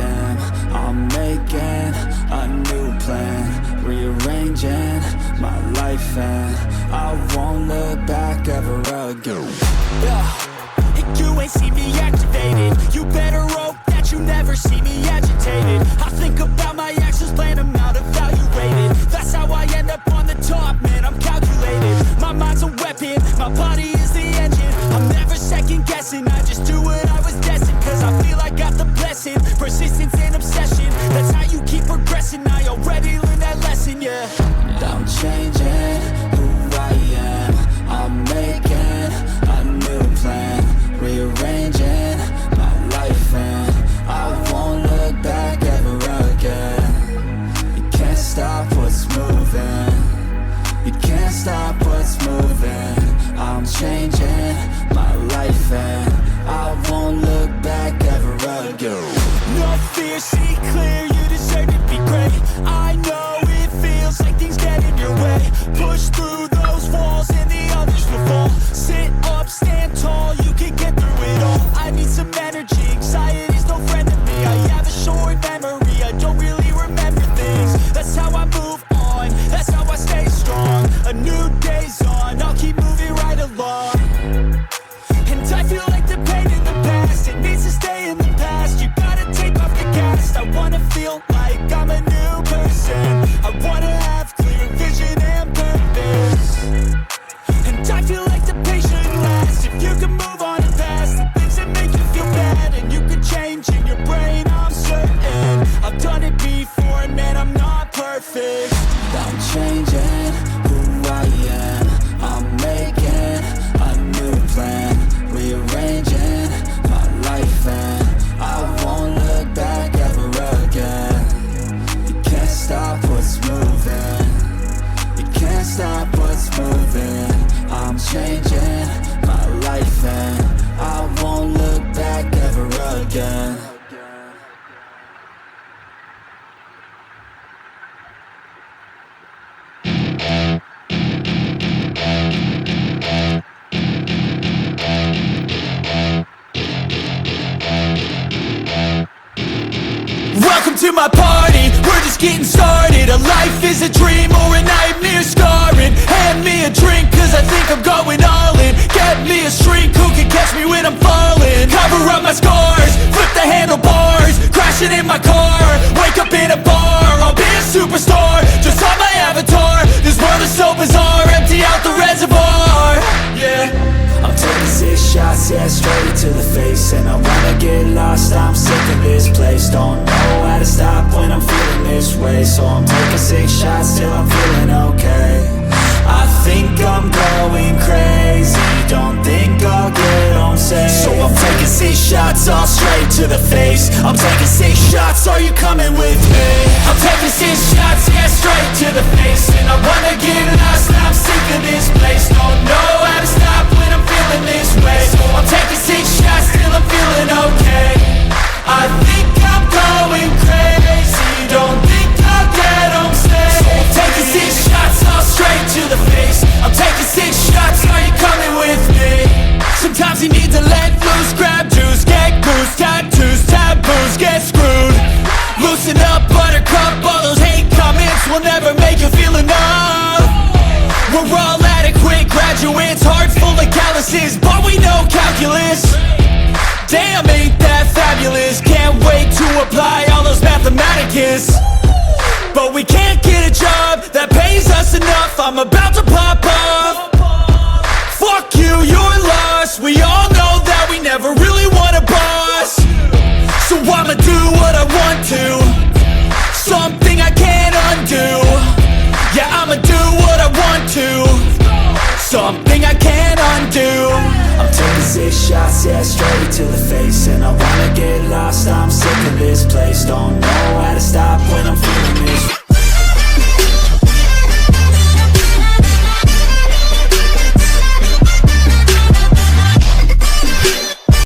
am. I'm making a new plan, rearranging my life, and I won't look back ever again. And you ain't see me activated. You better hope that you never see me agitated. I think about my actions, plan them out, evaluated. That's how I end up on the top, man, I'm calculated. My mind's a weapon, my body is the engine. I'm never second guessing, I just do what I was destined. Cause I feel I got the blessing, persistence and obsession. That's how you keep progressing, I already learned that lesson, yeah. I'm changing who I am. I'm making a new plan, rearranging my life, and I won't look back ever again. You can't stop what's moving. You can't stop what's moving. I'm changing my life, and I won't look back ever again. No fear, see clear, you deserve to be great. I know it feels like things get in your way. Push through those walls and the others will fall. Sit up, stand tall, you can get through it all. I need some energy, anxiety's no friend to me. I have a short memory, I don't really remember things. That's how I move on, that's how I stay strong. A new day's on, I'll keep moving right along. And I feel like the pain in the past, it needs to stay in the past. You gotta take off the cast. I wanna feel like I'm a new person. I wanna have clear vision and purpose. And I feel like the pain shouldn't last. If you can move on and past the things that make you feel bad, and you can change in your brain, I'm certain. I've done it before, and man, I'm not perfect. I'm changing who I am. I'm making a new plan, rearranging my life, and I won't look back ever again. You can't stop what's moving. You can't stop what's moving. I'm changing my life, and I won't look back ever again. Welcome to my party, we're just getting started. A life is a dream or a nightmare scarring. Hand me a drink cause I think I'm going all in. Get me a shrink who can catch me when I'm falling. Cover up my scars, flip the handlebars. Crashing in my car, wake up in a bar. I'll be a superstar, just on my avatar. This world is so bizarre, empty out the reservoir. Yeah, I'm taking 6 shots, yeah, straight to the face. And I wanna get lost, I'm sick of this place. Don't know how to stop when I'm feeling this way. So I'm taking 6 shots till I'm feeling okay. I think I'm going crazy, don't think I'll get home safe. so I'm taking 6 shots all straight to the face. I'm taking 6 shots, are you coming with me? I'm taking 6 shots, yeah, straight to the face. And I wanna get lost, I'm sick of this place. Don't know how to stop when I'm feeling this way. So I'm taking 6 shots till I'm feeling okay. I think I'm going crazy, don't think I'll get home safe. So I'm taking 6 shots all straight to the face. I'm taking 6 shots, are you coming with me? Sometimes you need to let loose, grab juice, get goose, tattoos, taboos, get screwed. Loosen up, buttercup, all those hate comments will never make you feel enough. We're all adequate graduates, hearts full of calluses, but we know calculus. Damn, ain't that fabulous? Can't wait to apply all those mathematicus. But we can't get a job that pays us enough. I'm about to pop off. Fuck you, you're lost. We all know that we never really want a boss. So I'ma do what I want to, something I can't undo. Yeah, I'ma do what I want to, something I can't undo. I'm taking 6 shots, yeah, straight to the face. And I wanna get lost, I'm sick of this place. Don't know how to stop when I'm feeling this.